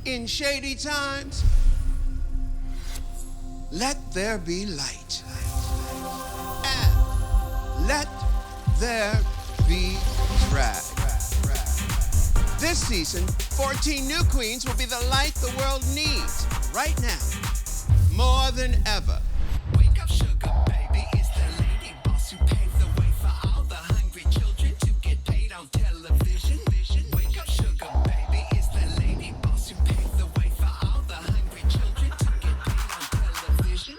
In shady times, let there be light. And let there be drag. This season, 14 new queens will be the light the world needs right now, more than ever. Wake up, sugar baby, it's the lady boss who paved the way for all the hungry children to get paid on television. Wake up, sugar baby, it's the lady boss who paved the way for all the hungry children to get paid on television.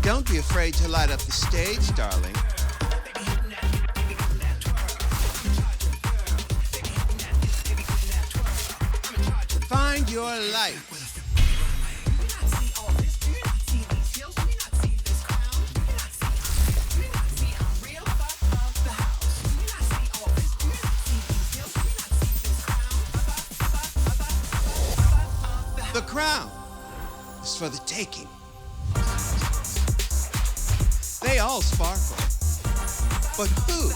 Don't be afraid to light up the stage, darling. Find your light. The crown is for the taking. They all sparkle, but who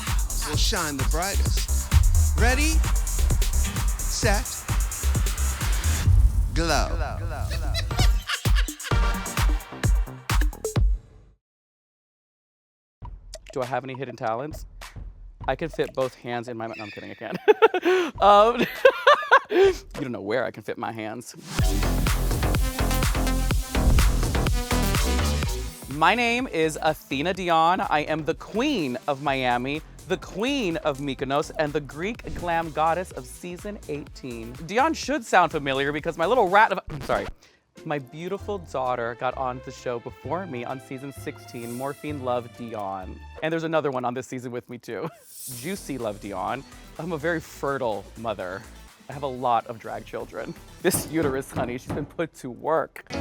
will shine the brightest? Ready, set, glow. Do I have any hidden talents? I can fit both hands in my mouth. No, I'm kidding, I can't. You don't know where I can fit my hands. My name is Athena Dion. I am the queen of Miami, the queen of Mykonos, and the Greek glam goddess of season 18. Dion should sound familiar because my little my beautiful daughter got on the show before me on season 16, Morphine Love Dion. And there's another one on this season with me too, Juicy Love Dion. I'm a very fertile mother. I have a lot of drag children. This uterus, honey, she's been put to work.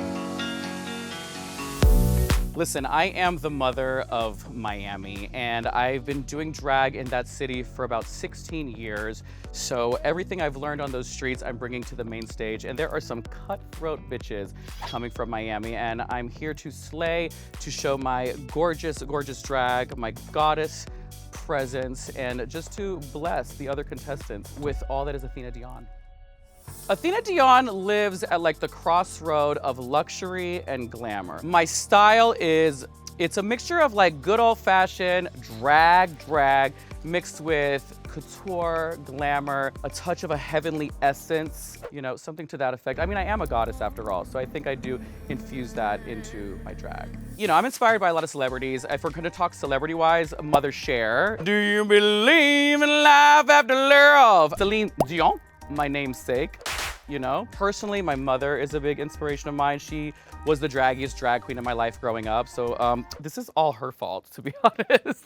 Listen, I am the mother of Miami, and I've been doing drag in that city for about 16 years. So everything I've learned on those streets, I'm bringing to the main stage. And there are some cutthroat bitches coming from Miami, and I'm here to slay, to show my gorgeous, gorgeous drag, my goddess presence, and just to bless the other contestants with all that is Athena Dion. Athena Dion lives at like the crossroad of luxury and glamour. My style it's a mixture of like good old-fashioned drag mixed with couture, glamour, a touch of a heavenly essence, you know, something to that effect. I mean, I am a goddess after all, so I think I do infuse that into my drag. You know, I'm inspired by a lot of celebrities. If we're gonna talk celebrity-wise, Mother Cher. Do you believe in life after love? Celine Dion, my namesake. You know, personally, my mother is a big inspiration of mine. She was the draggiest drag queen in my life growing up. So this is all her fault, to be honest.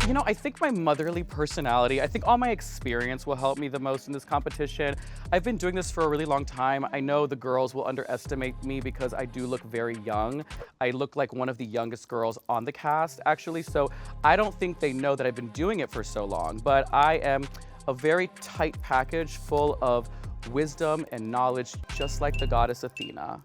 You know, I think my motherly personality, I think all my experience will help me the most in this competition. I've been doing this for a really long time. I know the girls will underestimate me because I do look very young. I look like one of the youngest girls on the cast, actually. So I don't think they know that I've been doing it for so long, but I am a very tight package full of wisdom and knowledge, just like the goddess Athena.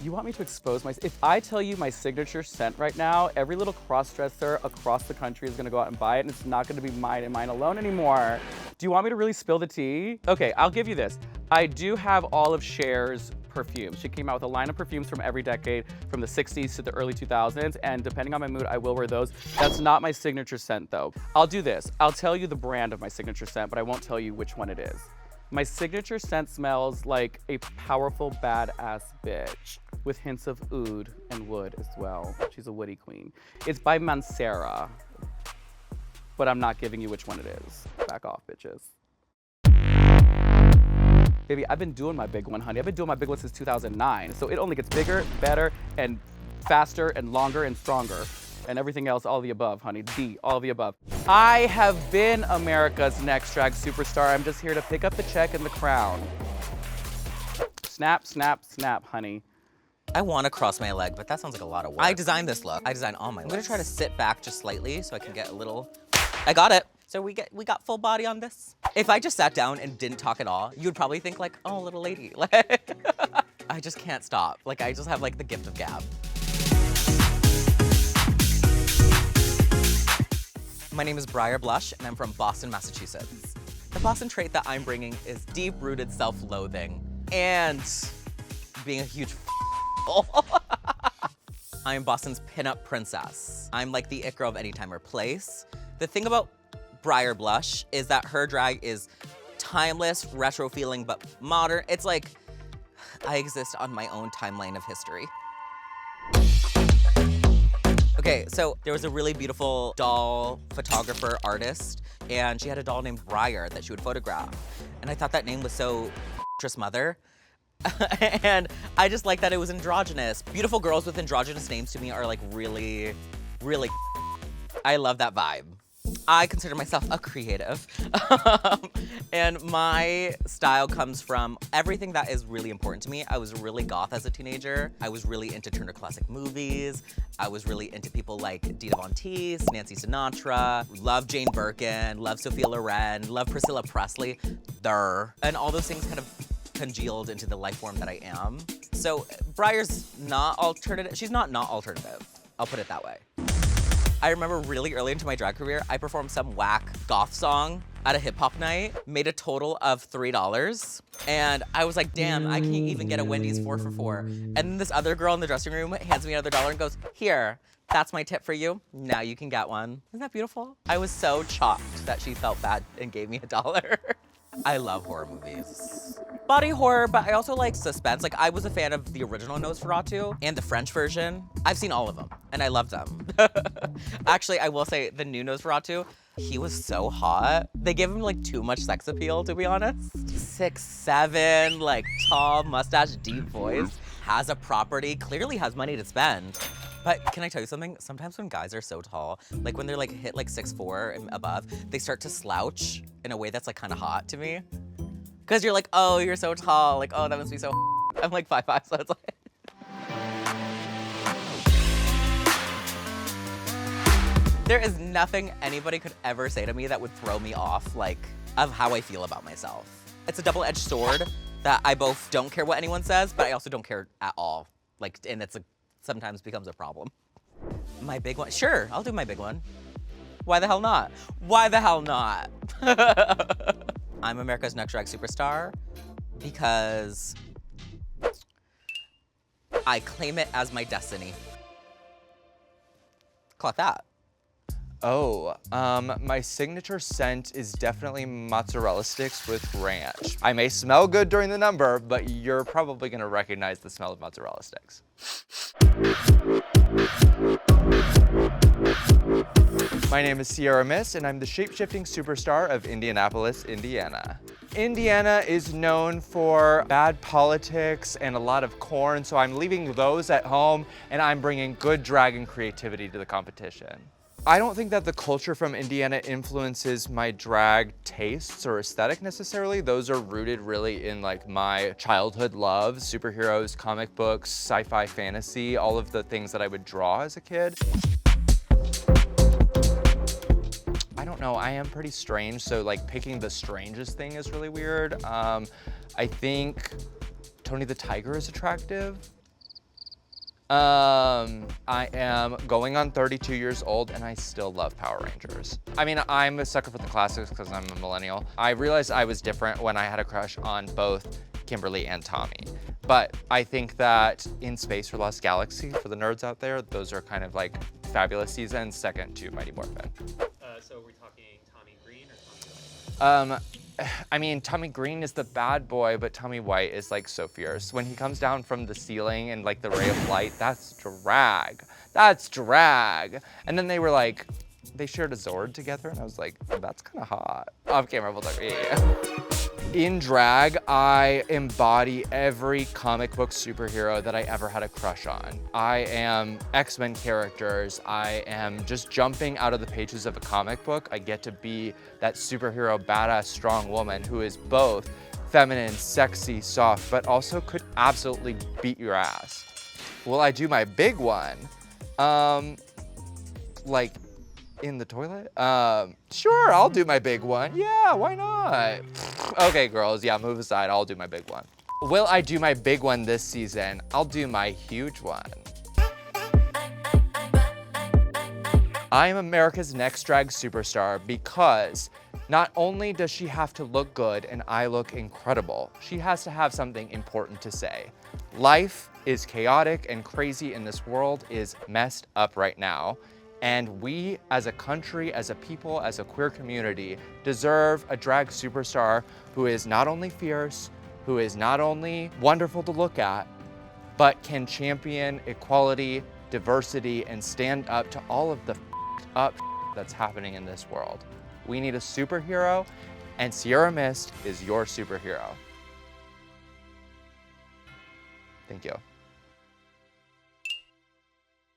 You want me to expose if I tell you my signature scent right now, every little cross-dresser across the country is gonna go out and buy it, and it's not gonna be mine and mine alone anymore. Do you want me to really spill the tea? Okay, I'll give you this. I do have all of Cher's perfumes. She came out with a line of perfumes from every decade, from the 60s to the early 2000s, and depending on my mood, I will wear those. That's not my signature scent though. I'll do this. I'll tell you the brand of my signature scent, but I won't tell you which one it is. My signature scent smells like a powerful, badass bitch with hints of oud and wood as well. She's a woody queen. It's by Mancera, but I'm not giving you which one it is. Back off, bitches. Baby, I've been doing my big one, honey. I've been doing my big one since 2009, so it only gets bigger, better, and faster, and longer, and stronger. And everything else, all the above, honey. All the above. I have been America's next drag superstar. I'm just here to pick up the check and the crown. Snap, snap, snap, honey. I want to cross my leg, but that sounds like a lot of work. I designed this look. I designed all my looks. I'm gonna try to sit back just slightly so I can get a little, I got it. So we got full body on this. If I just sat down and didn't talk at all, you would probably think like, oh, little lady. Like, I just can't stop. Like, I just have like the gift of gab. My name is Briar Blush, and I'm from Boston, Massachusetts. The Boston trait that I'm bringing is deep-rooted self-loathing and being a huge I'm Boston's pinup princess. I'm like the it girl of any time or place. The thing about Briar Blush is that her drag is timeless, retro feeling, but modern. It's like I exist on my own timeline of history. Okay, so there was a really beautiful doll photographer artist, and she had a doll named Briar that she would photograph. And I thought that name was so mother. And I just like that it was androgynous. Beautiful girls with androgynous names to me are like really, really I love that vibe. I consider myself a creative. And my style comes from everything that is really important to me. I was really goth as a teenager. I was really into Turner Classic Movies. I was really into people like Dita Von Teese, Nancy Sinatra, love Jane Birkin, love Sophia Loren, love Priscilla Presley, and all those things kind of congealed into the life form that I am. So Briar's not alternative. She's not alternative. I'll put it that way. I remember really early into my drag career, I performed some whack goth song at a hip hop night, made a total of $3. And I was like, damn, I can't even get a Wendy's 4 for $4. And then this other girl in the dressing room hands me another $1 and goes, here, that's my tip for you. Now you can get one. Isn't that beautiful? I was so shocked that she felt bad and gave me $1. I love horror movies. Body horror, but I also like suspense. Like, I was a fan of the original Nosferatu and the French version. I've seen all of them, and I love them. Actually, I will say the new Nosferatu, he was so hot. They give him like too much sex appeal, to be honest. 6'7", like tall, mustache, deep voice, has a property, clearly has money to spend. But can I tell you something? Sometimes when guys are so tall, like when they're like hit like 6'4" and above, they start to slouch in a way that's like kind of hot to me. Cause you're like, oh, you're so tall. Like, oh, that must be so I'm like 5'5", so it's like. There is nothing anybody could ever say to me that would throw me off, like, of how I feel about myself. It's a double-edged sword that I both don't care what anyone says, but I also don't care at all. Like, and it's sometimes becomes a problem. My big one, sure, I'll do my big one. Why the hell not? Why the hell not? I'm America's Next Drag Superstar because I claim it as my destiny. Clock that. Oh, my signature scent is definitely mozzarella sticks with ranch. I may smell good during the number, but you're probably gonna recognize the smell of mozzarella sticks. My name is Sierra Miss, and I'm the shape-shifting superstar of Indianapolis, Indiana. Indiana is known for bad politics and a lot of corn, so I'm leaving those at home, and I'm bringing good drag and creativity to the competition. I don't think that the culture from Indiana influences my drag tastes or aesthetic necessarily. Those are rooted really in like my childhood love, superheroes, comic books, sci-fi, fantasy, all of the things that I would draw as a kid. I don't know, I am pretty strange, so like picking the strangest thing is really weird. I think Tony the Tiger is attractive. I am going on 32 years old and I still love Power Rangers. I mean, I'm a sucker for the classics because I'm a millennial. I realized I was different when I had a crush on both Kimberly and Tommy. But I think that In Space or Lost Galaxy, for the nerds out there, those are kind of like fabulous seasons, second to Mighty Morphin. So we're talking Tommy Green or Tommy White? I mean, Tommy Green is the bad boy, but Tommy White is like so fierce. When he comes down from the ceiling and like the ray of light, that's drag. That's drag. And then they were like, they shared a Zord together, and I was like, oh, that's kind of hot. Off camera, we'll talk. Yeah. In drag, I embody every comic book superhero that I ever had a crush on. I am X-Men characters. I am just jumping out of the pages of a comic book. I get to be that superhero, badass, strong woman who is both feminine, sexy, soft, but also could absolutely beat your ass. Will I do my big one? Like In the toilet? Sure, I'll do my big one. Yeah, why not? Okay, girls, yeah, move aside. I'll do my big one. Will I do my big one this season? I'll do my huge one. I am America's Next Drag Superstar because not only does she have to look good and I look incredible, she has to have something important to say. Life is chaotic and crazy and this world is messed up right now. And we as a country, as a people, as a queer community deserve a drag superstar who is not only fierce, who is not only wonderful to look at, but can champion equality, diversity, and stand up to all of the up that's happening in this world. We need a superhero, and Sierra Mist is your superhero. Thank you.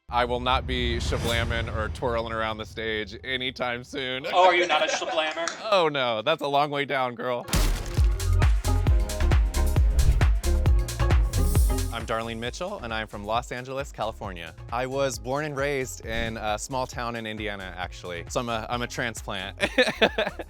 I will not be shablamming or twirling around the stage anytime soon. Oh, are you not a shablammer? Oh no, that's a long way down, girl. I'm Darlene Mitchell, and I'm from Los Angeles, California. I was born and raised in a small town in Indiana, actually. So I'm a transplant.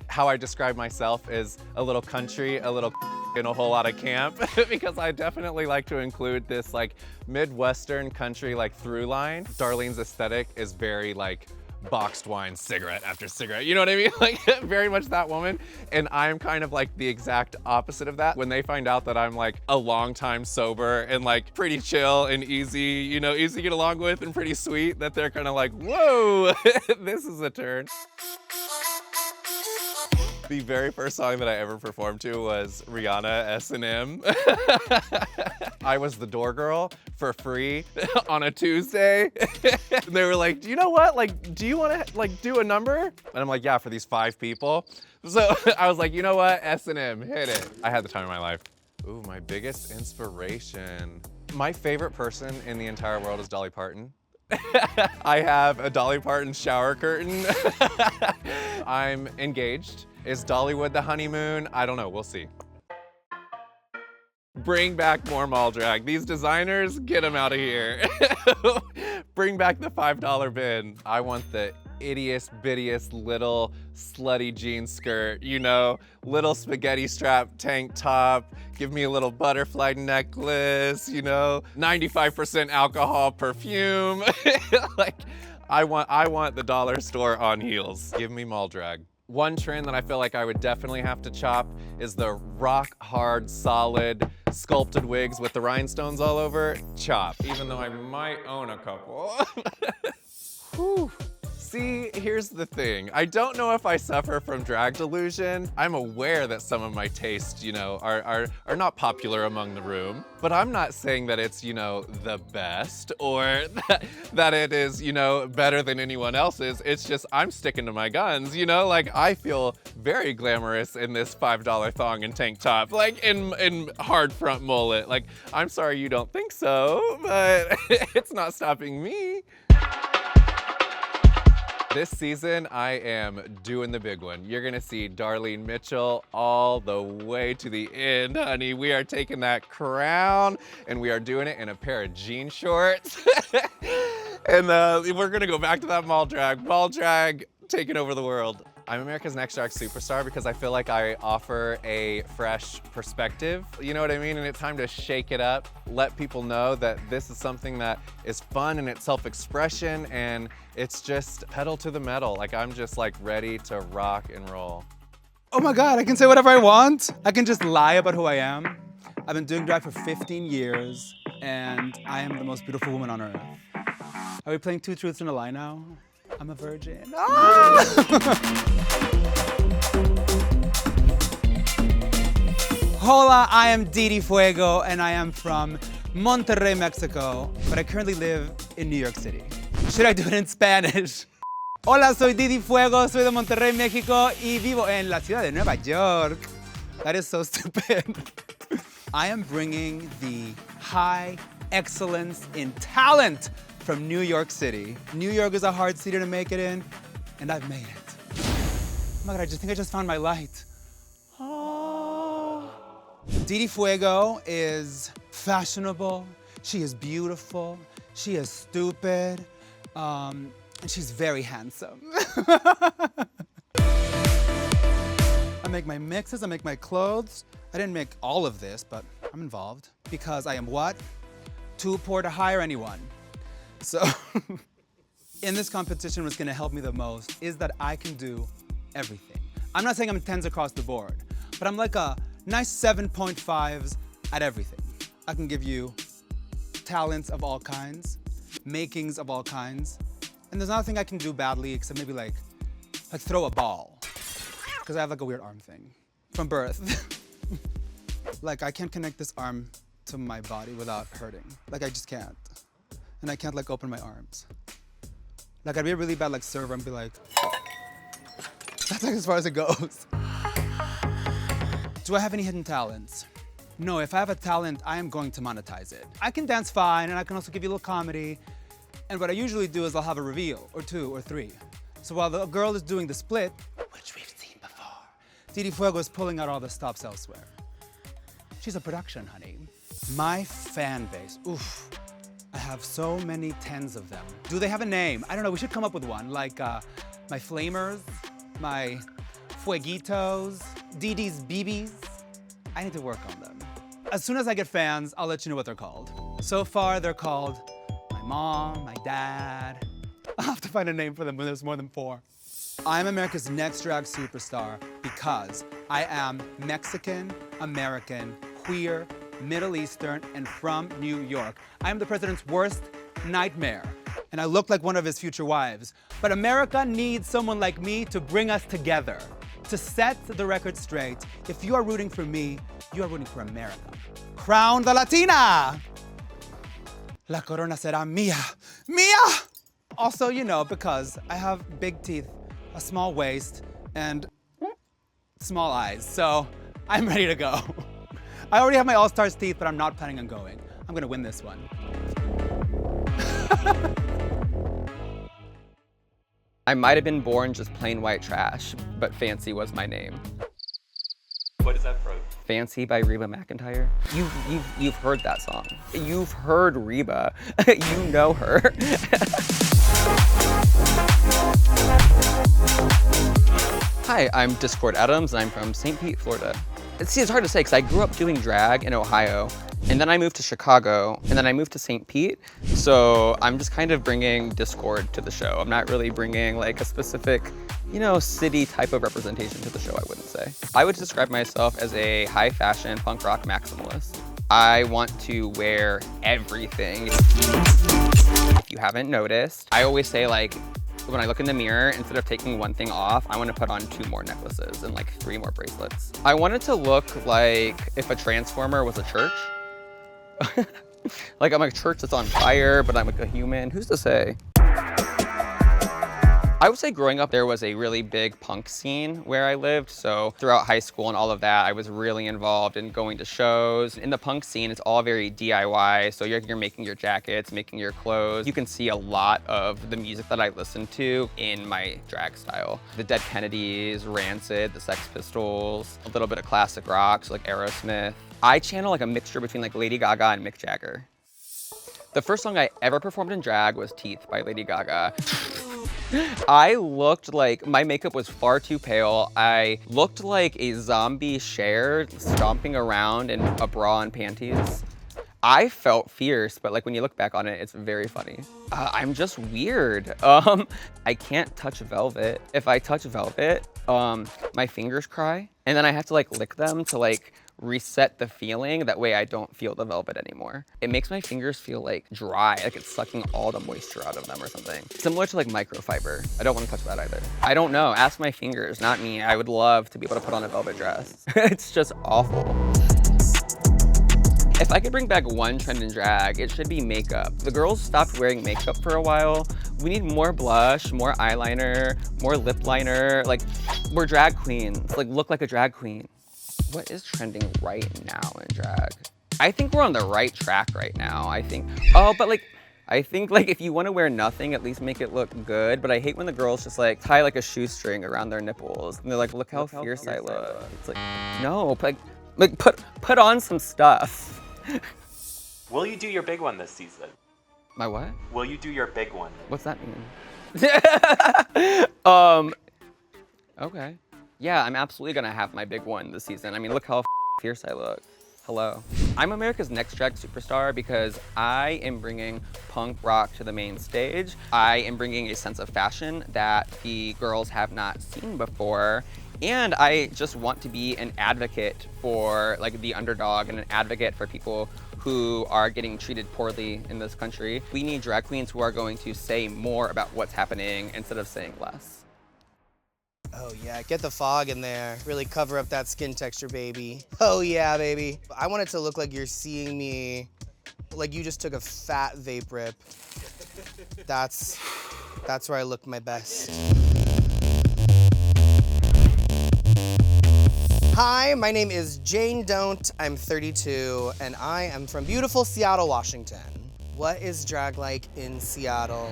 How I describe myself is a little country, a little and a whole lot of camp, because I definitely like to include this like Midwestern country like through line. Darlene's aesthetic is very like boxed wine, cigarette after cigarette. You know what I mean? Like very much that woman. And I'm kind of like the exact opposite of that. When they find out that I'm like a long time sober and like pretty chill and easy, you know, easy to get along with and pretty sweet, that they're kind of like, whoa, this is a turn. The very first song that I ever performed to was Rihanna S&M. I was the door girl for free on a Tuesday. And they were like, do you know what? Like, do you want to like do a number? And I'm like, yeah, for these 5 people. So I was like, you know what? S&M, hit it. I had the time of my life. Ooh, my biggest inspiration. My favorite person in the entire world is Dolly Parton. I have a Dolly Parton shower curtain. I'm engaged. Is Dollywood the honeymoon? I don't know, we'll see. Bring back more mall drag. These designers, get them out of here. Bring back the $5 bin. I want the ittiest bittiest little slutty jean skirt, you know, little spaghetti strap tank top, give me a little butterfly necklace, you know, 95% alcohol perfume. Like, I want the dollar store on heels. Give me mall drag. One trend that I feel like I would definitely have to chop is the rock hard, solid, sculpted wigs with the rhinestones all over. Chop, even though I might own a couple. Whew. See, here's the thing. I don't know if I suffer from drag delusion. I'm aware that some of my tastes, you know, are not popular among the room, but I'm not saying that it's, you know, the best or that it is, you know, better than anyone else's. It's just I'm sticking to my guns, you know? Like, I feel very glamorous in this $5 thong and tank top, like in hard front mullet. Like, I'm sorry you don't think so, but it's not stopping me. This season, I am doing the big one. You're gonna see Darlene Mitchell all the way to the end, honey. We are taking that crown and we are doing it in a pair of jean shorts. And we're gonna go back to that mall drag. Mall drag taking over the world. I'm America's Next Drag Superstar because I feel like I offer a fresh perspective, you know what I mean? And it's time to shake it up, let people know that this is something that is fun and it's self-expression and it's just pedal to the metal. Like, I'm just like ready to rock and roll. Oh my God, I can say whatever I want. I can just lie about who I am. I've been doing drag for 15 years and I am the most beautiful woman on earth. Are we playing 2 truths and a lie now? I'm a virgin. Ah! Hola, I am Didi Fuego and I am from Monterrey, Mexico, but I currently live in New York City. Should I do it in Spanish? Hola, soy Didi Fuego, soy de Monterrey, México, y vivo en la ciudad de Nueva York. That is so stupid. I am bringing the high excellence in talent from New York City. New York is a hard city to make it in, and I've made it. Oh my God, I think I just found my light. Oh. Didi Fuego is fashionable, she is beautiful, she is stupid, And she's very handsome. I make my mixes, I make my clothes. I didn't make all of this, but I'm involved. Because I am what? Too poor to hire anyone. So, in this competition, what's gonna help me the most is that I can do everything. I'm not saying I'm 10s across the board, but I'm like a nice 7.5s at everything. I can give you talents of all kinds, makings of all kinds, and there's nothing I can do badly except maybe like throw a ball, because I have like a weird arm thing from birth. Like I can't connect this arm to my body without hurting. Like I just can't. And I can't like open my arms. Like I'd be a really bad like server and be like, that's like as far as it goes. Do I have any hidden talents? No, if I have a talent, I am going to monetize it. I can dance fine and I can also give you a little comedy. And what I usually do is I'll have a reveal, or 2 or 3. So while the girl is doing the split, which we've seen before, Didi Fuego is pulling out all the stops elsewhere. She's a production, honey. My fan base, oof. I have so many 10s of them. Do they have a name? I don't know, we should come up with one. Like my Flamers, my Fueguitos, Didi's BBs. I need to work on them. As soon as I get fans, I'll let you know what they're called. So far, they're called my mom, my dad. I'll have to find a name for them when there's more than 4. I'm America's next drag superstar because I am Mexican, American, queer, Middle Eastern, and from New York. I am the president's worst nightmare, and I look like one of his future wives. But America needs someone like me to bring us together, to set the record straight. If you are rooting for me, you are rooting for America. Crown the Latina! La corona será mía, mía! Also, you know, because I have big teeth, a small waist, and small eyes, so I'm ready to go. I already have my All-Stars teeth, but I'm not planning on going. I'm gonna win this one. I might have been born just plain white trash, but Fancy was my name. What is that from? Fancy by Reba McEntire. You've heard that song. You've heard Reba. You know her. Hi, I'm Discord Adams, and I'm from St. Pete, Florida. See, it's hard to say because I grew up doing drag in Ohio, and then I moved to Chicago, and then I moved to St. Pete. So I'm just kind of bringing Discord to the show. I'm not really bringing like a specific, you know, city type of representation to the show, I wouldn't say. I would describe myself as a high fashion punk rock maximalist. I want to wear everything. If you haven't noticed, I always say like, when I look in the mirror, instead of taking one thing off, I want to put on 2 more necklaces and like 3 more bracelets. I want it to look like if a transformer was a church. Like I'm a church that's on fire, but I'm like a human. Who's to say? I would say growing up, there was a really big punk scene where I lived. So throughout high school and all of that, I was really involved in going to shows. In the punk scene, it's all very DIY. So you're making your jackets, making your clothes. You can see a lot of the music that I listen to in my drag style. The Dead Kennedys, Rancid, the Sex Pistols, a little bit of classic rock, so like Aerosmith. I channel like a mixture between like Lady Gaga and Mick Jagger. The first song I ever performed in drag was Teeth by Lady Gaga. I looked like my makeup was far too pale. I looked like a zombie Cher stomping around in a bra and panties. I felt fierce, but like when you look back on it, it's very funny. I'm just weird. I can't touch velvet. If I touch velvet, my fingers cry, and then I have to like lick them to like reset the feeling. That way I don't feel the velvet anymore. It makes my fingers feel like dry, like it's sucking all the moisture out of them or something. Similar to like microfiber. I don't want to touch that either. I don't know, ask my fingers, not me. I would love to be able to put on a velvet dress. It's just awful. If I could bring back one trend in drag, it should be makeup. The girls stopped wearing makeup for a while. We need more blush, more eyeliner, more lip liner. Like, we're drag queens. Like, look like a drag queen. What is trending right now in drag? I think we're on the right track right now. I think if you want to wear nothing, at least make it look good. But I hate when the girls just like tie like a shoestring around their nipples. And they're like, look how fierce I look. It's like, no, like put on some stuff. Will you do your big one this season? My what? Will you do your big one? What's that mean? Okay. Yeah, I'm absolutely gonna have my big one this season. I mean, look how fierce I look. Hello. I'm America's Next Drag Superstar because I am bringing punk rock to the main stage. I am bringing a sense of fashion that the girls have not seen before. And I just want to be an advocate for like the underdog and an advocate for people who are getting treated poorly in this country. We need drag queens who are going to say more about what's happening instead of saying less. Oh yeah, get the fog in there. Really cover up that skin texture, baby. Oh yeah, baby. I want it to look like you're seeing me, like you just took a fat vape rip. That's where I look my best. Hi, my name is Jane Don't. I'm 32, and I am from beautiful Seattle, Washington. What is drag like in Seattle?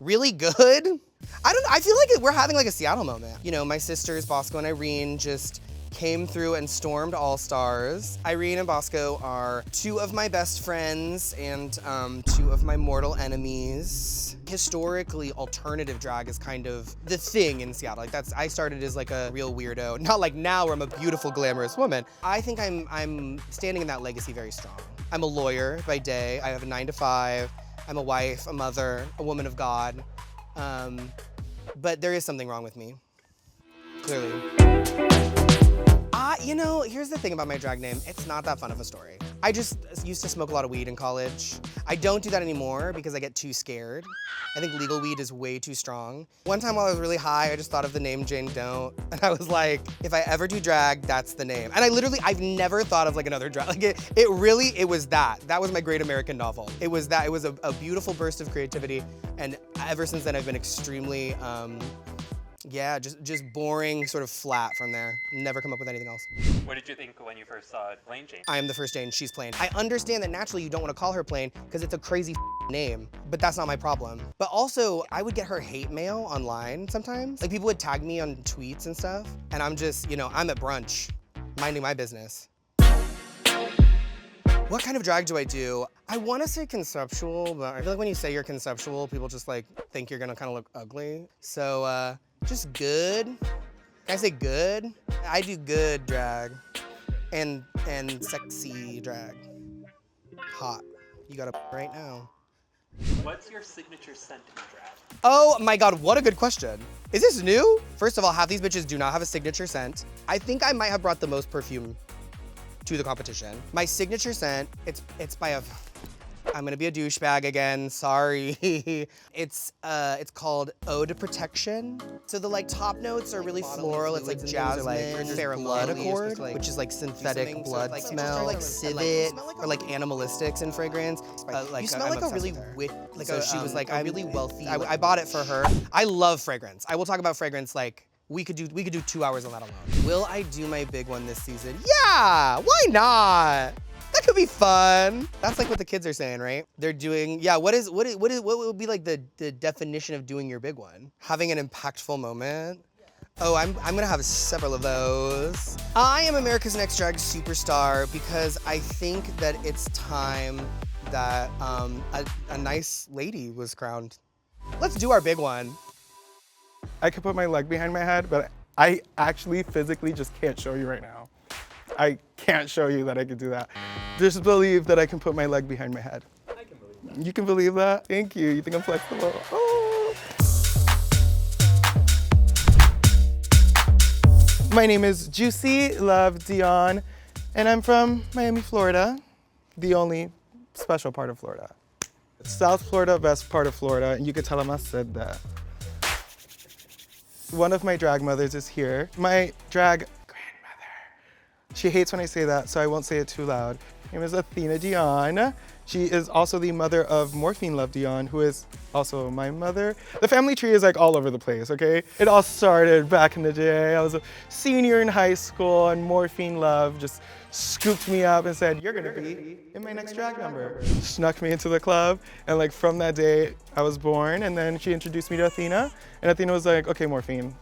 Really good. I feel like we're having like a Seattle moment. You know, my sisters, Bosco and Irene, just came through and stormed All Stars. Irene and Bosco are two of my best friends and two of my mortal enemies. Historically, alternative drag is kind of the thing in Seattle. Like I started as like a real weirdo. Not like now where I'm a beautiful, glamorous woman. I think I'm standing in that legacy very strong. I'm a lawyer by day. I have a 9 to 5. I'm a wife, a mother, a woman of God. But there is something wrong with me, clearly. You know, here's the thing about my drag name. It's not that fun of a story. I just used to smoke a lot of weed in college. I don't do that anymore because I get too scared. I think legal weed is way too strong. One time while I was really high, I just thought of the name Jane Don't, and I was like, if I ever do drag, that's the name. And I've never thought of like another drag. Like it was that. That was my great American novel. It was that. It was a beautiful burst of creativity, and ever since then I've been extremely, yeah, just boring, sort of flat from there. Never come up with anything else. What did you think when you first saw Plain Jane? I am the first Jane, she's Plain. I understand that naturally you don't want to call her Plain because it's a crazy name, but that's not my problem. But also, I would get her hate mail online sometimes. Like people would tag me on tweets and stuff, and I'm just, you know, I'm at brunch, minding my business. What kind of drag do I do? I want to say conceptual, but I feel like when you say you're conceptual, people just like think you're gonna kind of look ugly. So, just good. Can I say good? I do good drag and sexy drag. Hot. You got right now. What's your signature scent in drag? Oh my God, what a good question. Is this new? First of all, half these bitches do not have a signature scent. I think I might have brought the most perfume to the competition. My signature scent, it's by a, I'm gonna be a douchebag again, sorry. It's called Eau de Protection. So the like top notes are really floral. It's like jasmine, blood accord, which is like synthetic blood smell, like civet, or like animalistics in fragrance. You smell like a really so she was like, I'm really wealthy. I bought it for her. I love fragrance. I will talk about fragrance like, we could do 2 hours on that alone. Will I do my big one this season? Yeah, why not? That could be fun. That's like what the kids are saying, right? They're doing, yeah, what would be like the definition of doing your big one? Having an impactful moment? Oh, I'm gonna have several of those. I am America's Next Drag Superstar because I think that it's time that a nice lady was crowned. Let's do our big one. I could put my leg behind my head, but I actually physically just can't show you right now. I can't show you that I could do that. Just believe that I can put my leg behind my head. I can believe that. You can believe that? Thank you. You think I'm flexible? Oh. My name is Juicy Love Dion, and I'm from Miami, Florida, the only special part of Florida. South Florida, best part of Florida, and you could tell them I said that. One of my drag mothers is here. My drag grandmother. She hates when I say that, so I won't say it too loud. Her name is Athena Dion. She is also the mother of Morphine Love Dion, who is also my mother. The family tree is like all over the place, okay? It all started back in the day. I was a senior in high school, and Morphine Love just scooped me up and said, you're gonna be in my next drag number. Snuck me into the club, and like from that day, I was born, and then she introduced me to Athena, and Athena was like, okay, Morphine.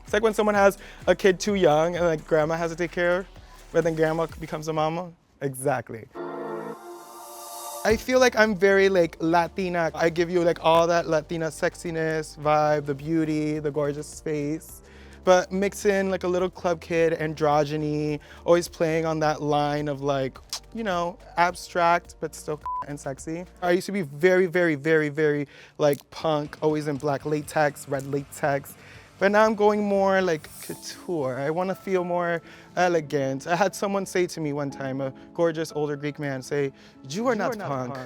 It's like when someone has a kid too young, and like grandma has to take care of, but then grandma becomes a mama. Exactly. I feel like I'm very like Latina. I give you like all that Latina sexiness, vibe, the beauty, the gorgeous face, but mix in like a little club kid androgyny, always playing on that line of like, you know, abstract, but still and sexy. I used to be very, very, very, very like punk, always in black latex, red latex. But now I'm going more like couture. I want to feel more elegant. I had someone say to me one time, a gorgeous older Greek man, say, "You are not punk.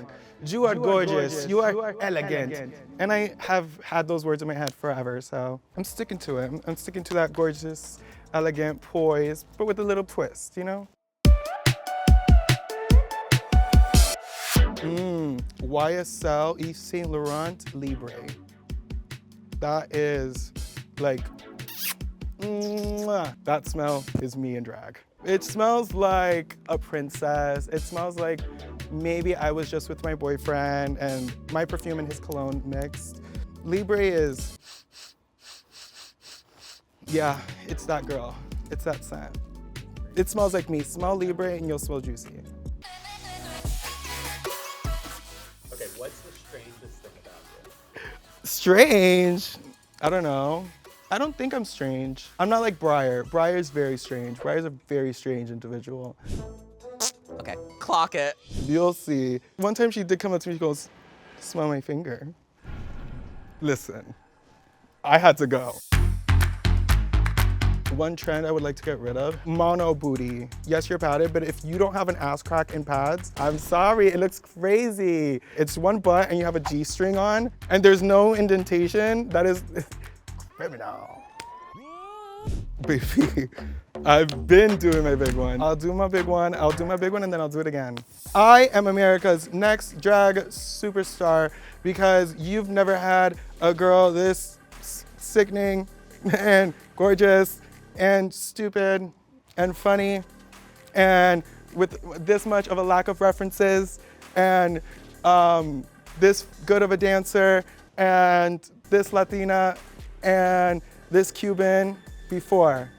You are gorgeous. You are elegant." And I have had those words in my head forever, so I'm sticking to it. I'm sticking to that gorgeous, elegant poise, but with a little twist, you know? YSL Yves Saint Laurent Libre. That is like, mwah. That smell is me in drag. It smells like a princess. It smells like maybe I was just with my boyfriend and my perfume and his cologne mixed. Libre is, yeah, it's that girl. It's that scent. It smells like me. Smell Libre and you'll smell juicy. Okay, what's the strangest thing about you? Strange? I don't know. I don't think I'm strange. I'm not like Briar. Briar's very strange. Briar's a very strange individual. Okay, clock it. You'll see. One time she did come up to me, she goes, "Smell my finger." Listen, I had to go. One trend I would like to get rid of, mono booty. Yes, you're padded, but if you don't have an ass crack in pads, I'm sorry, it looks crazy. It's one butt and you have a G-string on and there's no indentation. That is criminal. Baby, I've been doing my big one. I'll do my big one, I'll do my big one, and then I'll do it again. I am America's next drag superstar because you've never had a girl this sickening and gorgeous and stupid and funny and with this much of a lack of references and this good of a dancer and this Latina and this Cuban before.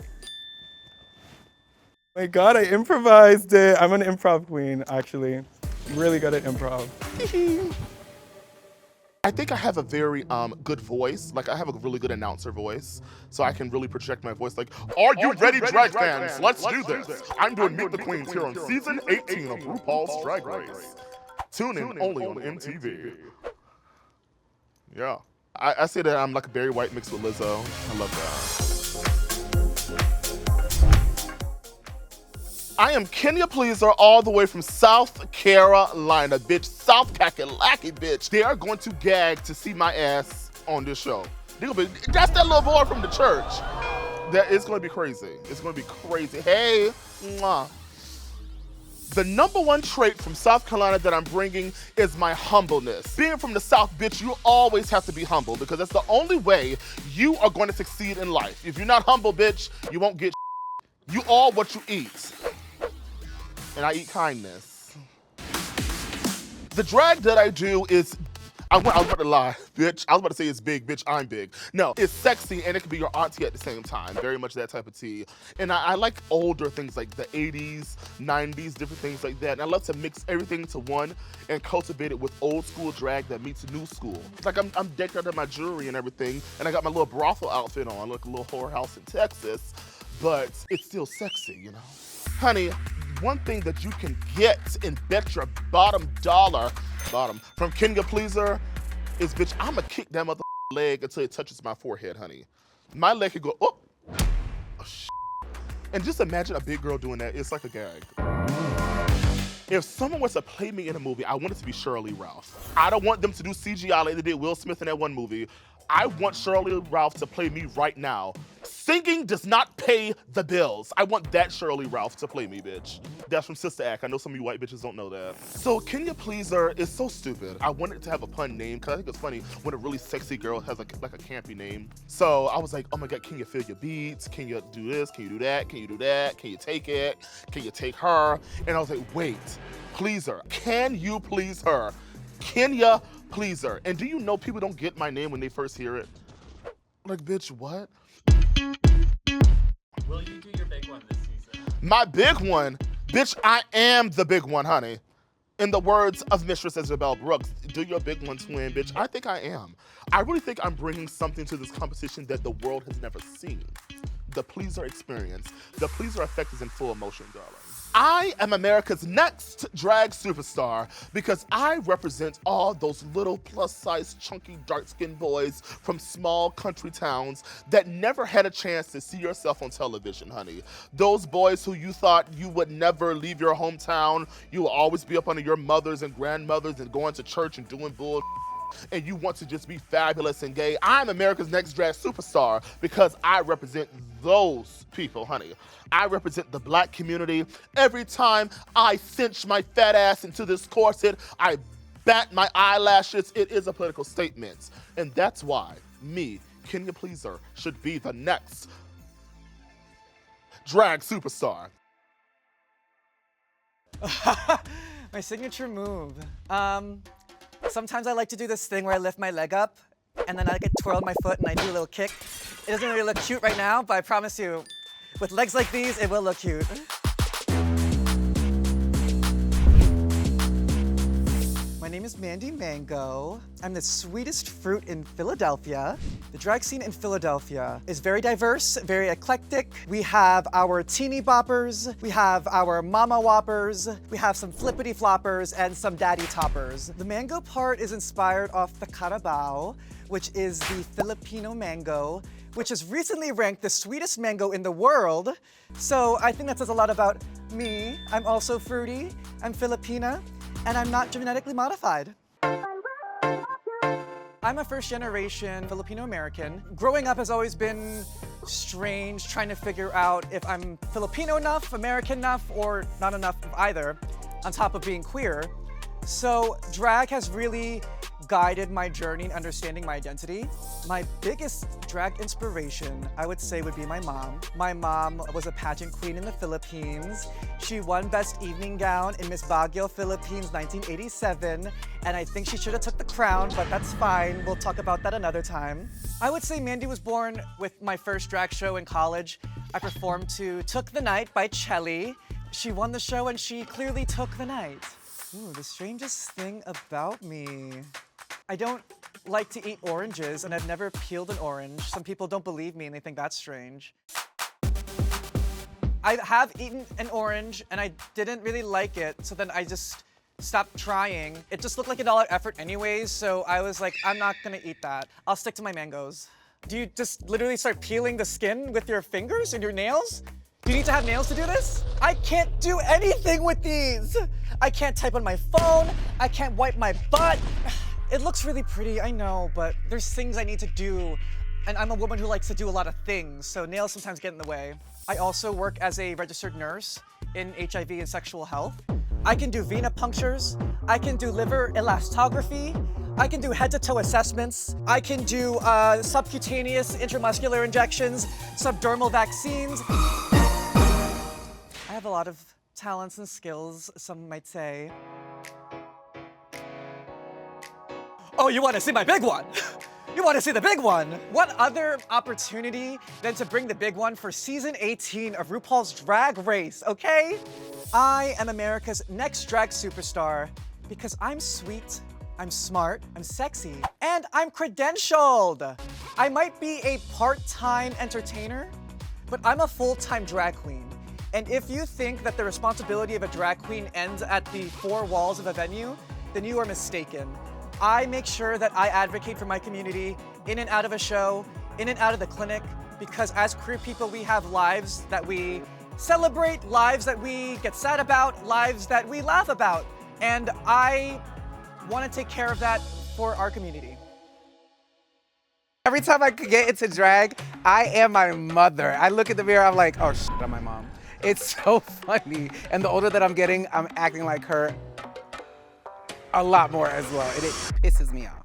My God, I improvised it. I'm an improv queen, actually. Really good at improv. I think I have a very good voice. Like I have a really good announcer voice. So I can really project my voice like, are you ready, drag fans? Let's do this. I'm doing Meet the Queens here on season 18 of RuPaul's Drag Race. Tune in only on MTV. Yeah. I say that I'm like a Barry White mixed with Lizzo. I love that. I am Kenya Pleaser all the way from South Carolina, bitch. South Kakalaki, bitch. They are going to gag to see my ass on this show. That's that little boy from the church. It's gonna be crazy. It's gonna be crazy. Hey, mwah. The number one trait from South Carolina that I'm bringing is my humbleness. Being from the South, bitch, you always have to be humble because that's the only way you are going to succeed in life. If you're not humble, bitch, you won't get You are what you eat. And I eat kindness. The drag that I do is, I was about to lie, bitch. I was about to say it's big, bitch, I'm big. No, it's sexy and it can be your auntie at the same time. Very much that type of tea. And I like older things like the 80s, 90s, different things like that. And I love to mix everything into one and cultivate it with old school drag that meets new school. It's like I'm decked out in my jewelry and everything, and I got my little brothel outfit on, like a little whorehouse in Texas, but it's still sexy, you know? Honey, one thing that you can get and bet your bottom dollar from Kenya Pleaser is, bitch, I'ma kick that mother leg until it touches my forehead, honey. My leg could go, oh shit. And just imagine a big girl doing that. It's like a gag. If someone was to play me in a movie, I want it to be Shirley Ralph. I don't want them to do CGI like they did Will Smith in that one movie. I want Shirley Ralph to play me right now. Singing does not pay the bills. I want that Shirley Ralph to play me, bitch. That's from Sister Act. I know some of you white bitches don't know that. So Kenya Pleaser is so stupid. I wanted it to have a pun name because I think it's funny when a really sexy girl has like a campy name. So I was like, oh my God, can you feel your beats? Can you do this? Can you do that? Can you do that? Can you take it? Can you take her? And I was like, wait, Pleaser, can you please her? Kenya Pleaser. And do you know people don't get my name when they first hear it? Like, bitch, what? Will you do your big one this season? My big one? Bitch, I am the big one, honey. In the words of Mistress Isabel Brooks, do your big one, twin, bitch. I think I am. I really think I'm bringing something to this competition that the world has never seen. The pleaser experience. The pleaser effect is in full motion, darling. I am America's next drag superstar because I represent all those little plus-size, chunky, dark-skinned boys from small country towns that never had a chance to see yourself on television, honey. Those boys who you thought you would never leave your hometown, you will always be up under your mothers and grandmothers and going to church and doing bull, and you want to just be fabulous and gay. I'm America's next drag superstar because I represent those people, honey. I represent the black community. Every time I cinch my fat ass into this corset, I bat my eyelashes. It is a political statement. And that's why me, Kenya Pleaser, should be the next drag superstar. My signature move. Sometimes I like to do this thing where I lift my leg up and then I get twirled my foot and I do a little kick. It doesn't really look cute right now, but I promise you, with legs like these, it will look cute. My name is Mandy Mango. I'm the sweetest fruit in Philadelphia. The drag scene in Philadelphia is very diverse, very eclectic. We have our teeny boppers, we have our mama whoppers, we have some flippity floppers, and some daddy toppers. The mango part is inspired off the carabao, which is the Filipino mango, which is recently ranked the sweetest mango in the world. So I think that says a lot about me. I'm also fruity, I'm Filipina, and I'm not genetically modified. I'm a first-generation Filipino-American. Growing up has always been strange, trying to figure out if I'm Filipino enough, American enough, or not enough of either, on top of being queer. So drag has really guided my journey in understanding my identity. My biggest drag inspiration, I would say, would be my mom. My mom was a pageant queen in the Philippines. She won Best Evening Gown in Miss Baguio, Philippines, 1987. And I think she should have took the crown, but that's fine. We'll talk about that another time. I would say Mandy was born with my first drag show in college. I performed to Took the Night by Chelly. She won the show and she clearly took the night. Ooh, the strangest thing about me. I don't like to eat oranges, and I've never peeled an orange. Some people don't believe me, and they think that's strange. I have eaten an orange, and I didn't really like it, so then I just stopped trying. It just looked like a dollar effort anyways, so I was like, I'm not gonna eat that. I'll stick to my mangoes. Do you just literally start peeling the skin with your fingers and your nails? Do you need to have nails to do this? I can't do anything with these. I can't type on my phone. I can't wipe my butt. It looks really pretty, I know, but there's things I need to do. And I'm a woman who likes to do a lot of things, so nails sometimes get in the way. I also work as a registered nurse in HIV and sexual health. I can do venipunctures. I can do liver elastography. I can do head-to-toe assessments. I can do subcutaneous intramuscular injections, subdermal vaccines. I have a lot of talents and skills, some might say. Oh, you want to see my big one? You want to see the big one? What other opportunity than to bring the big one for season 18 of RuPaul's Drag Race, okay? I am America's next drag superstar because I'm sweet, I'm smart, I'm sexy, and I'm credentialed. I might be a part-time entertainer, but I'm a full-time drag queen. And if you think that the responsibility of a drag queen ends at the four walls of a venue, then you are mistaken. I make sure that I advocate for my community in and out of a show, in and out of the clinic, because as queer people, we have lives that we celebrate, lives that we get sad about, lives that we laugh about. And I want to take care of that for our community. Every time I get into drag, I am my mother. I look in the mirror, I'm like, oh shit, I'm my mom. It's so funny. And the older that I'm getting, I'm acting like her a lot more as well, and it pisses me off.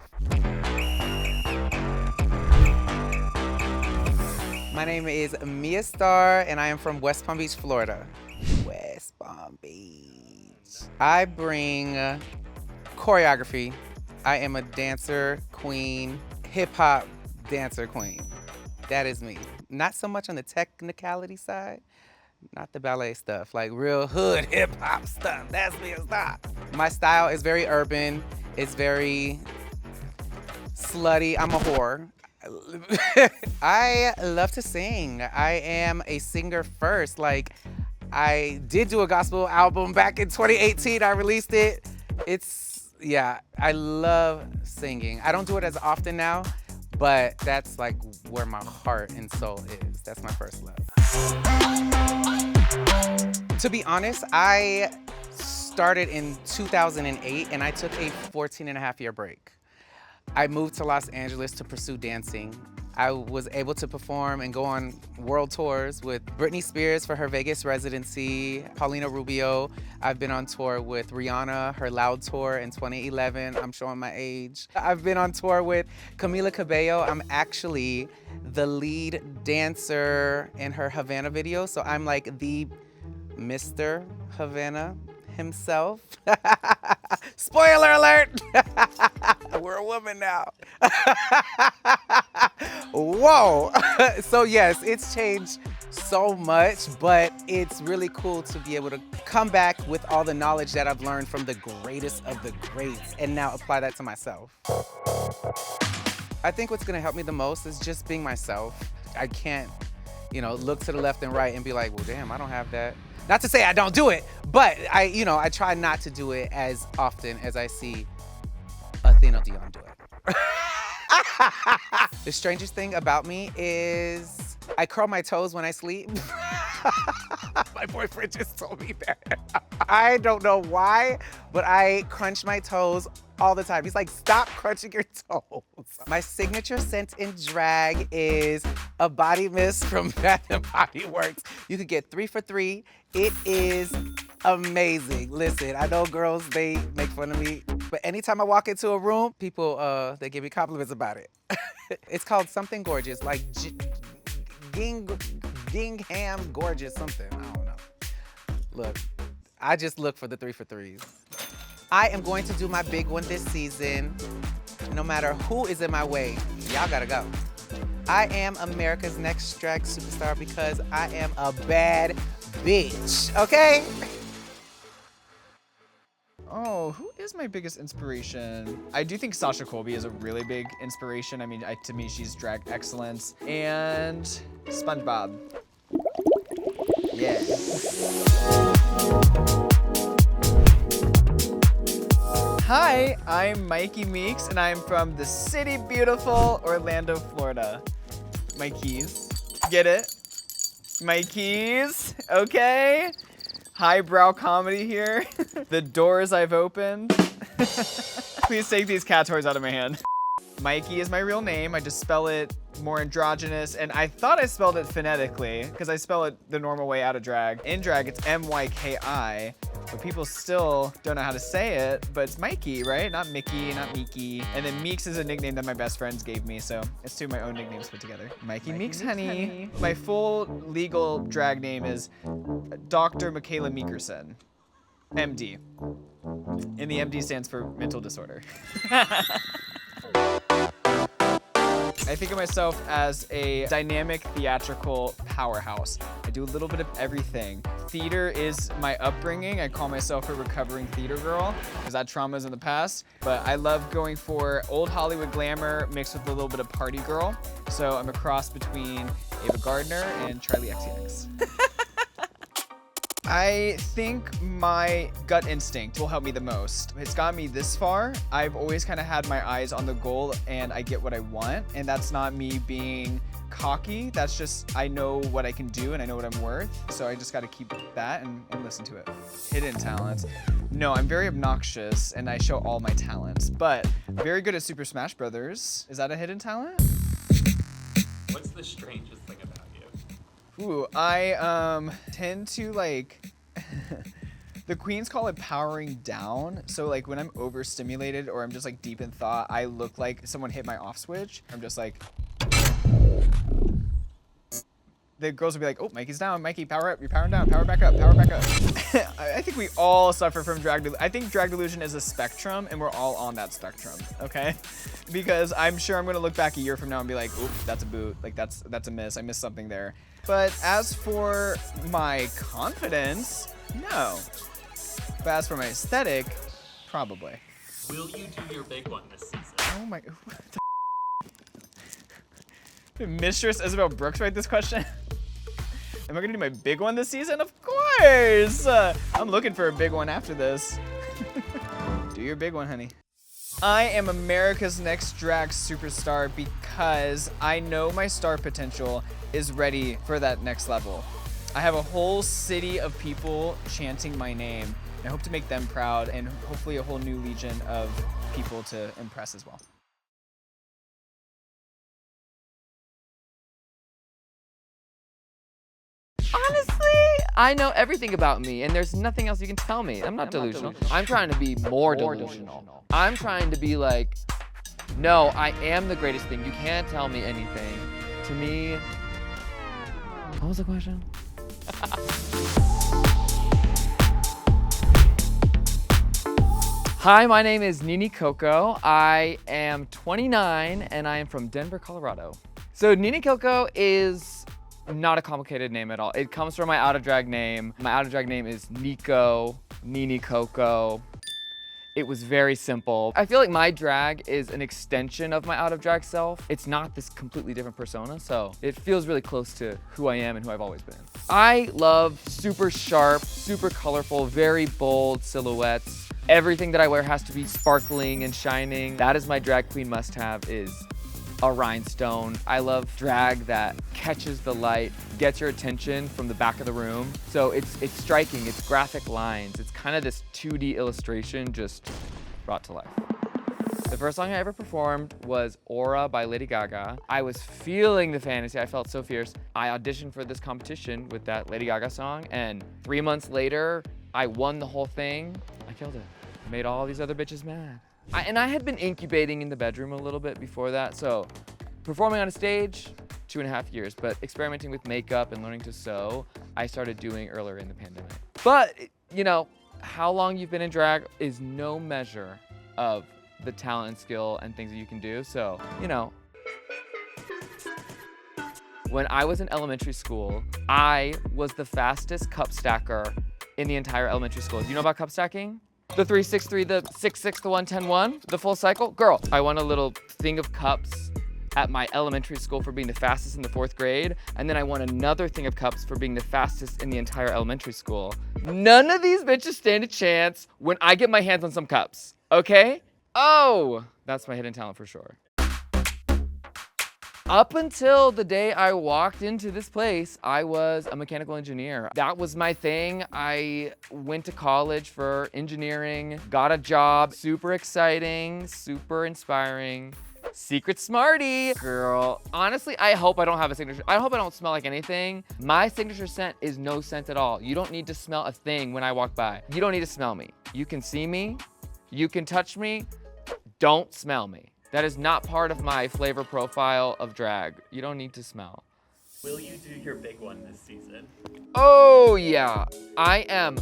My name is Mia Starr, and I am from West Palm Beach, Florida. West Palm Beach. I bring choreography. I am a dancer queen, hip-hop dancer queen. That is me. Not so much on the technicality side, Not the ballet stuff, like real hood hip hop stuff. That's me, stop. My style is very urban. It's very slutty. I'm a whore. I love to sing. I am a singer first. Like, I did do a gospel album back in 2018. I released it. Yeah, I love singing. I don't do it as often now, but that's like where my heart and soul is. That's my first love. To be honest, I started in 2008 and I took a 14-and-a-half-year break. I moved to Los Angeles to pursue dancing. I was able to perform and go on world tours with Britney Spears for her Vegas residency, Paulina Rubio. I've been on tour with Rihanna, her Loud tour in 2011. I'm showing my age. I've been on tour with Camila Cabello. I'm actually the lead dancer in her Havana video, so I'm like the Mr. Havana himself. Spoiler alert! We're a woman now. Whoa. So yes, it's changed so much, but it's really cool to be able to come back with all the knowledge that I've learned from the greatest of the greats and now apply that to myself. I think what's gonna help me the most is just being myself. I can't, look to the left and right and be like, well, damn, I don't have that. Not to say I don't do it, but I try not to do it as often as I see Athena Dion do it. The strangest thing about me is I curl my toes when I sleep. My boyfriend just told me that. I don't know why, but I crunch my toes all the time. He's like, stop crunching your toes. My signature scent in drag is a body mist from Bath & Body Works. You could get 3 for $3. It is amazing. Listen, I know girls, they make fun of me, but anytime I walk into a room, people, they give me compliments about it. It's called something gorgeous, like Gingham gorgeous something, I don't know. Look, I just look for the 3 for $3s. I am going to do my big one this season. No matter who is in my way, y'all gotta go. I am America's Next Drag Superstar because I am a bad bitch, okay? Oh, who is my biggest inspiration? I do think Sasha Colby is a really big inspiration. I mean, to me, she's drag excellence. And SpongeBob. Yeah. Hi, I'm Mikey Meeks, and I'm from the city beautiful Orlando, Florida. My keys. Get it? My keys, okay? Highbrow comedy here. The doors I've opened. Please take these cat toys out of my hand. Mikey is my real name. I just spell it more androgynous, and I thought I spelled it phonetically because I spell it the normal way out of drag. In drag, it's M-Y-K-I, but people still don't know how to say it, but it's Mikey, right? Not Mickey, not Meeky. And then Meeks is a nickname that my best friends gave me, so it's 2 of my own nicknames put together. Mikey Meeks, honey. My full legal drag name is Dr. Michaela Meekerson, MD. And the MD stands for mental disorder. I think of myself as a dynamic theatrical powerhouse. I do a little bit of everything. Theater is my upbringing. I call myself a recovering theater girl because I had traumas in the past. But I love going for old Hollywood glamour mixed with a little bit of party girl. So I'm a cross between Ava Gardner and Charlie XCX. I think my gut instinct will help me the most. It's got me this far. I've always kind of had my eyes on the goal and I get what I want. And that's not me being cocky. That's just, I know what I can do and I know what I'm worth. So I just got to keep that and listen to it. Hidden talents. No, I'm very obnoxious and I show all my talents, but very good at Super Smash Brothers. Is that a hidden talent? What's the strangest thing about you? Ooh, I tend to like, the queens call it powering down. So like when I'm overstimulated or I'm just like deep in thought, I look like someone hit my off switch. I'm just like, the girls will be like, oh, Mikey's down, Mikey, power up, you're powering down, power back up, power back up. I think we all suffer from drag delusion. I think drag delusion is a spectrum, and we're all on that spectrum, okay? Because I'm sure I'm gonna look back a year from now and be like, oops, that's a boot, like that's a miss, I missed something there. But as for my confidence, no. But as for my aesthetic, probably. Will you do your big one this season? Oh my, Did Mistress Isabel Brooks write this question? Am I gonna do my big one this season? Of course! I'm looking for a big one after this. Do your big one, honey. I am America's Next Drag Superstar because I know my star potential is ready for that next level. I have a whole city of people chanting my name, and I hope to make them proud and hopefully a whole new legion of people to impress as well. Honestly, I know everything about me, and there's nothing else you can tell me. I'm not delusional. I'm trying to be more delusional. I'm trying to be like, no, I am the greatest thing. You can't tell me anything. To me, what was the question? Hi, my name is Nini Coco. I am 29, and I am from Denver, Colorado. So Nini Coco is not a complicated name at all. It comes from my out of drag name. My out of drag name is Nico, Nini Coco. It was very simple. I feel like my drag is an extension of my out of drag self. It's not this completely different persona, so it feels really close to who I am and who I've always been. I love super sharp, super colorful, very bold silhouettes. Everything that I wear has to be sparkling and shining. That is my drag queen must-have, is a rhinestone. I love drag that catches the light, gets your attention from the back of the room. So it's striking, it's graphic lines. It's kind of this 2D illustration just brought to life. The first song I ever performed was Aura by Lady Gaga. I was feeling the fantasy, I felt so fierce. I auditioned for this competition with that Lady Gaga song, and 3 months later, I won the whole thing. I killed it. I made all these other bitches mad. And I had been incubating in the bedroom a little bit before that, so performing on a stage, 2.5 years, but experimenting with makeup and learning to sew, I started doing earlier in the pandemic. But, you know, how long you've been in drag is no measure of the talent and skill and things that you can do, so, you know. When I was in elementary school, I was the fastest cup stacker in the entire elementary school. Do you know about cup stacking? The 3-6-3, the 6-6, the 1-10-1, the full cycle? Girl, I won a little thing of cups at my elementary school for being the fastest in the 4th grade, and then I won another thing of cups for being the fastest in the entire elementary school. None of these bitches stand a chance when I get my hands on some cups, okay? Oh, that's my hidden talent for sure. Up until the day I walked into this place, I was a mechanical engineer. That was my thing. I went to college for engineering, got a job, super exciting, super inspiring. Secret smarty, girl. Honestly, I hope I don't have a signature. I hope I don't smell like anything. My signature scent is no scent at all. You don't need to smell a thing when I walk by. You don't need to smell me. You can see me, you can touch me, don't smell me. That is not part of my flavor profile of drag. You don't need to smell. Will you do your big one this season? Oh yeah, I am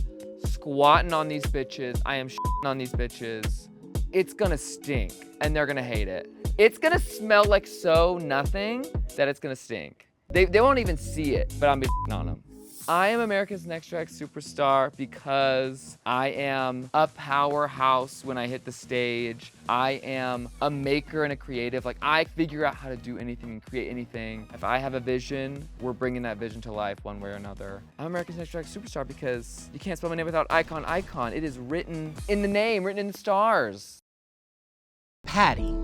squatting on these bitches. I am shitting on these bitches. It's gonna stink and they're gonna hate it. It's gonna smell like so nothing that it's gonna stink. They won't even see it, but I'm be shitting on them. I am America's Next Drag Superstar because I am a powerhouse when I hit the stage. I am a maker and a creative. Like, I figure out how to do anything and create anything. If I have a vision, we're bringing that vision to life one way or another. I'm America's Next Drag Superstar because you can't spell my name without icon, icon. It is written in the name, written in the stars. Patty.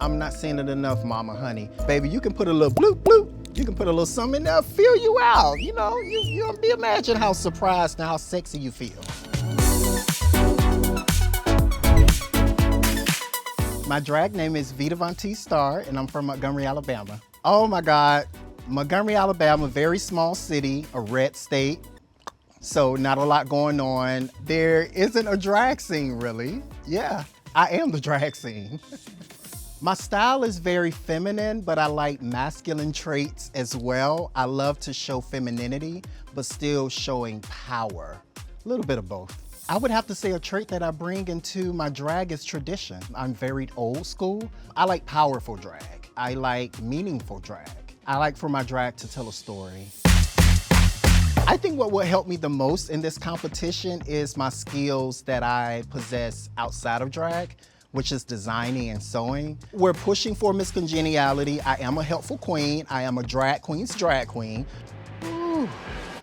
I'm not saying it enough, mama, honey. Baby, you can put a little bloop, bloop. You can put a little something in there, feel you out. You know, you don't be imagine how surprised and how sexy you feel. My drag name is Vita Von T Star, and I'm from Montgomery, Alabama. Oh my God, Montgomery, Alabama, very small city, a red state. So not a lot going on. There isn't a drag scene, really. Yeah, I am the drag scene. My style is very feminine, but I like masculine traits as well. I love to show femininity, but still showing power. A little bit of both. I would have to say a trait that I bring into my drag is tradition. I'm very old school. I like powerful drag. I like meaningful drag. I like for my drag to tell a story. I think what will help me the most in this competition is my skills that I possess outside of drag, which is designing and sewing. We're pushing for Miss Congeniality. I am a helpful queen. I am a drag queen's drag queen. Ooh.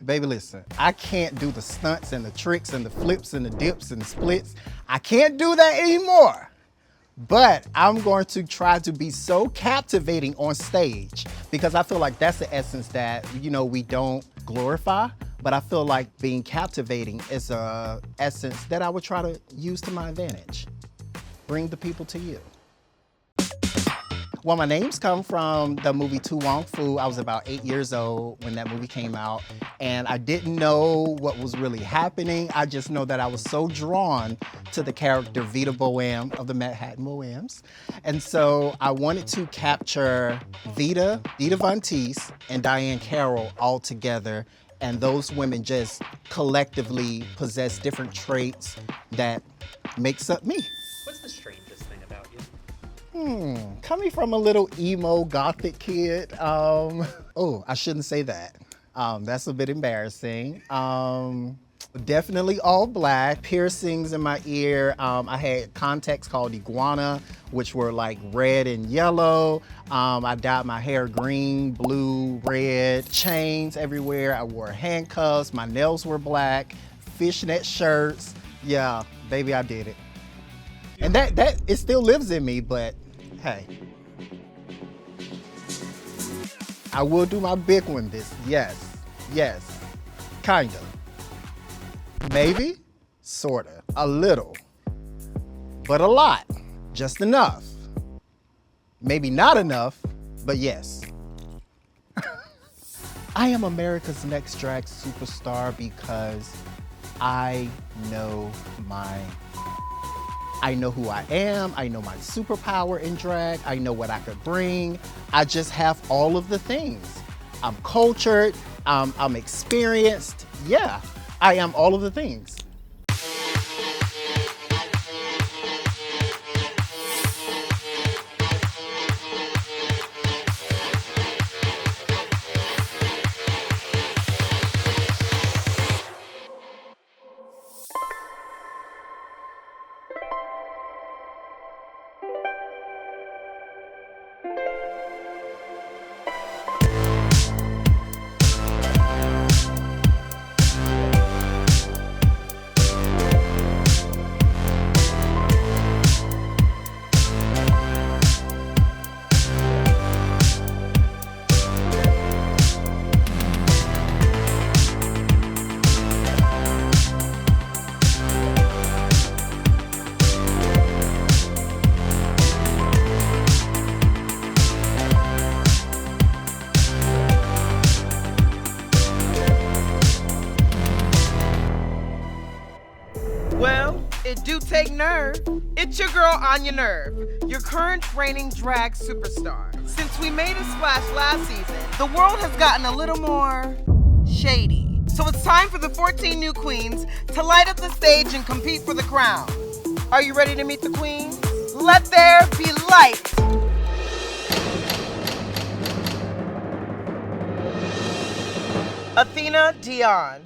Baby, listen, I can't do the stunts and the tricks and the flips and the dips and the splits. I can't do that anymore. But I'm going to try to be so captivating on stage because I feel like that's the essence that, you know, we don't glorify, but I feel like being captivating is a essence that I would try to use to my advantage. Bring the people to you. Well, my names come from the movie To Wong Fu. I was about 8 years old when that movie came out, and I didn't know what was really happening. I just know that I was so drawn to the character Vita Bohème of the Manhattan Bohèmes. And so I wanted to capture Vita Von Teese, and Diane Carroll all together, and those women just collectively possess different traits that makes up me. What's the strangest thing about you? Coming from a little emo gothic kid, oh, I shouldn't say that. That's a bit embarrassing. Definitely all black, piercings in my ear. I had contacts called iguana, which were like red and yellow. I dyed my hair green, blue, red, chains everywhere. I wore handcuffs, my nails were black, fishnet shirts. Yeah, baby, I did it. And that it still lives in me, but hey. I will do my big one yes, kinda. Maybe, sorta, a little, but a lot, just enough. Maybe not enough, but yes. I am America's Next Drag Superstar because I know who I am, I know my superpower in drag, I know what I could bring. I just have all of the things. I'm cultured, I'm experienced. Yeah, I am all of the things. Well, it do take nerve. It's your girl, Anya Nerve, your current reigning drag superstar. Since we made a splash last season, the world has gotten a little more shady. So it's time for the 14 new queens to light up the stage and compete for the crown. Are you ready to meet the queens? Let there be light. Athena Dion.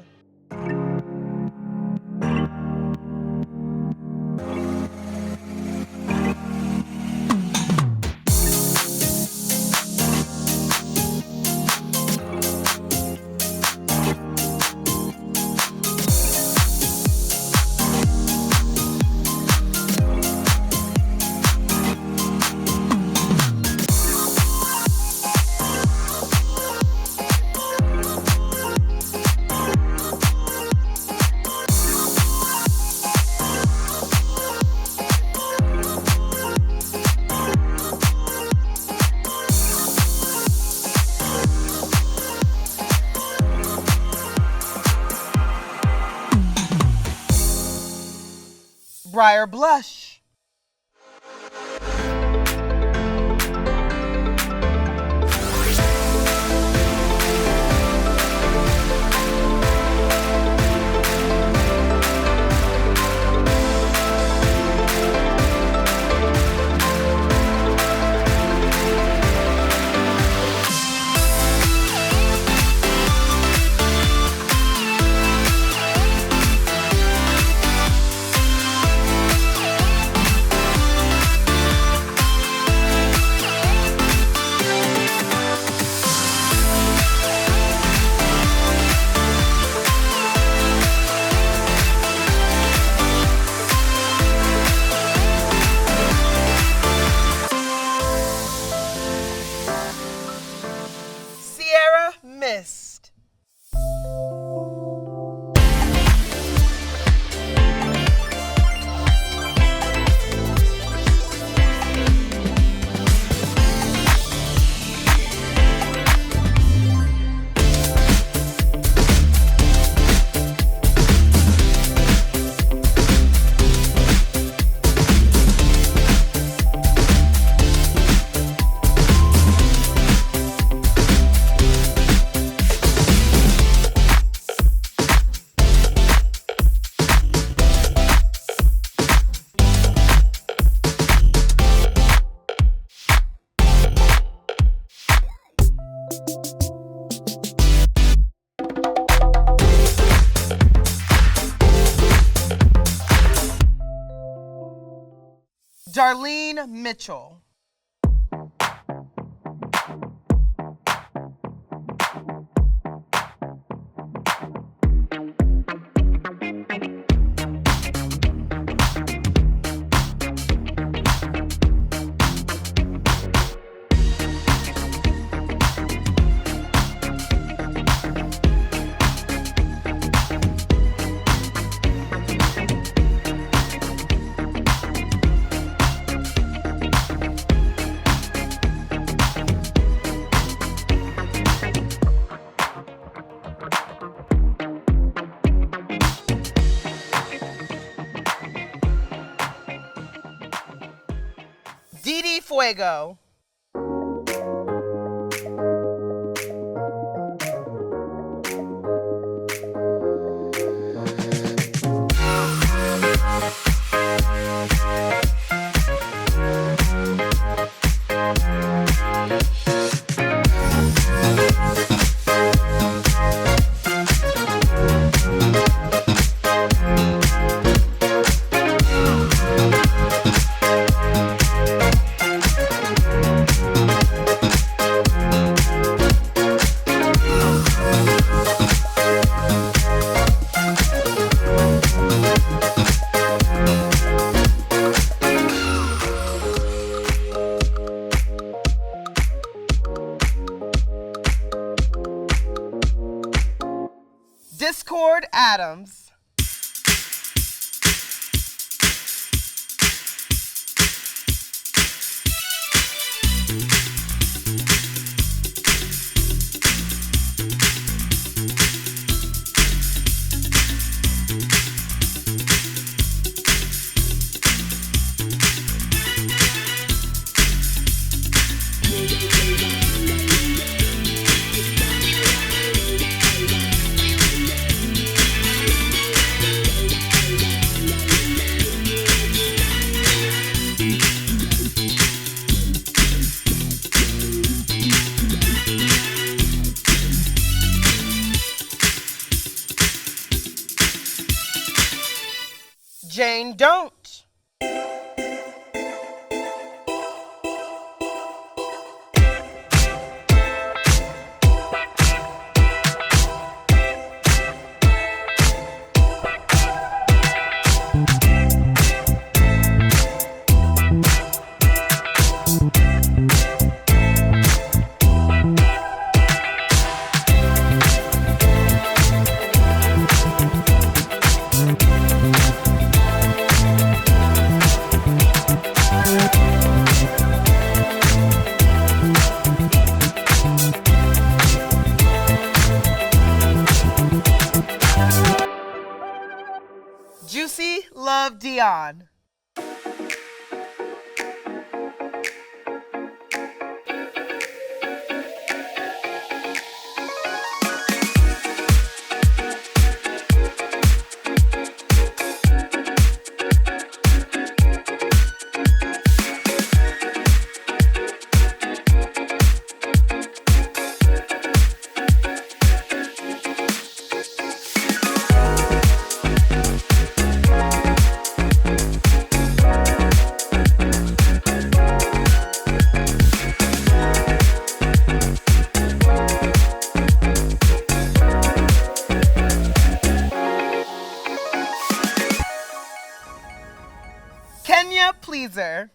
Briar Blush. Darlene Mitchell. Didi Fuego. Discord Adams. Jane Don't. Juicy Love Dion. Kenya Pleaser.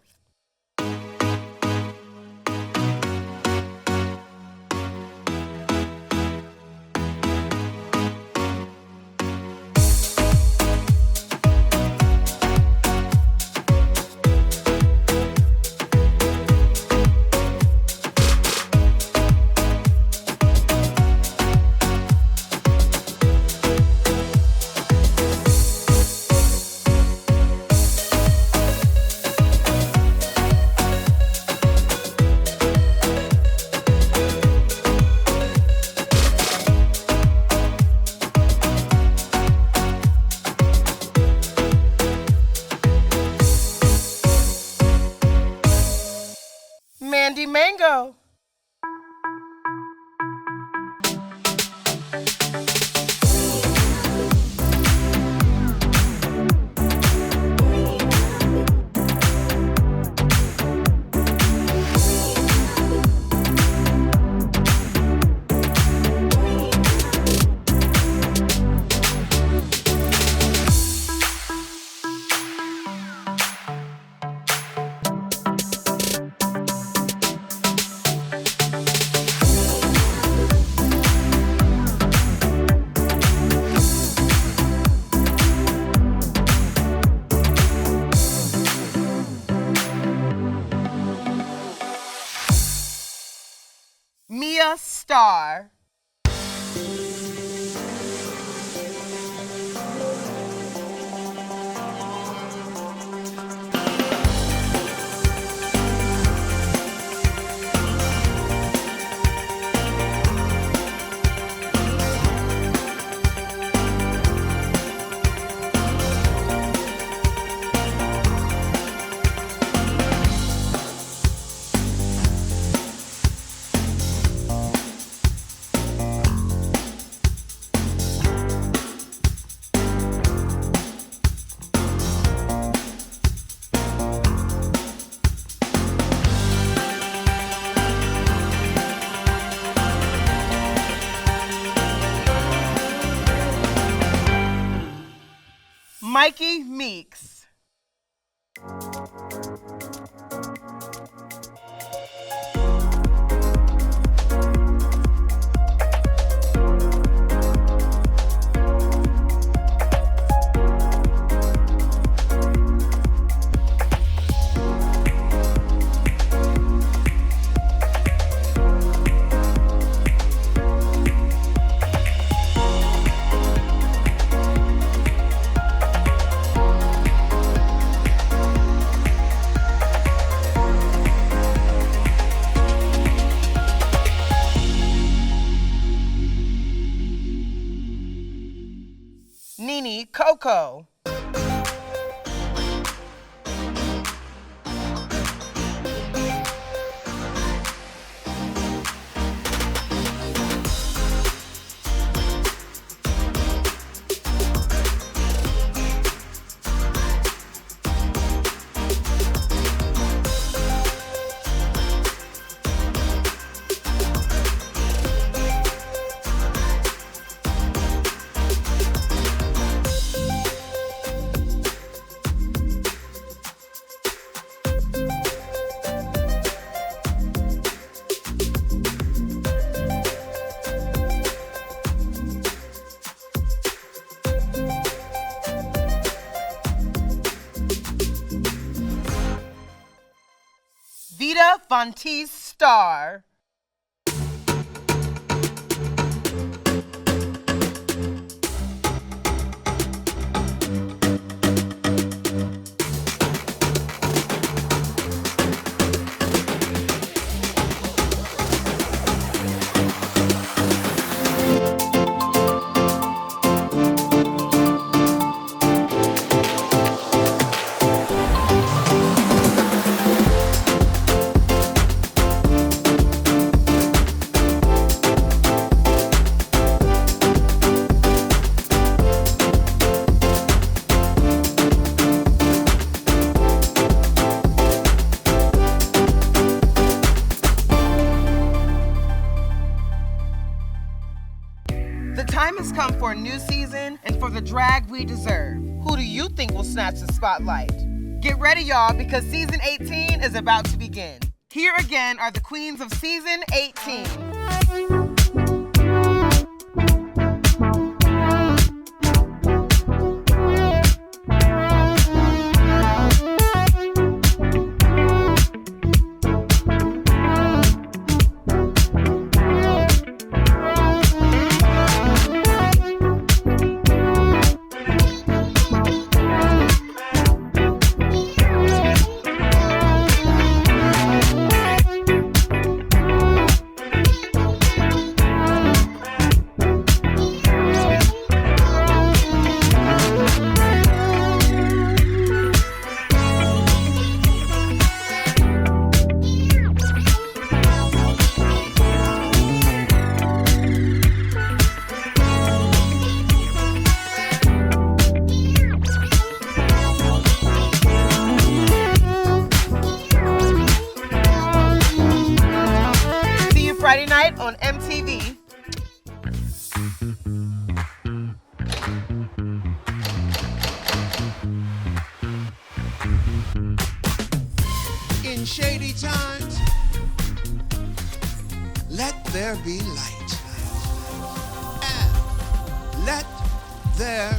Mandy Mango. Star. Mikey Meeks. Nene Coco. Vida Fontees Star. The time has come for a new season and for the drag we deserve. Who do you think will snatch the spotlight? Get ready, y'all, because season 18 is about to begin. Here again are the queens of season 18. Friday night on MTV. In shady times, let there be light. And let there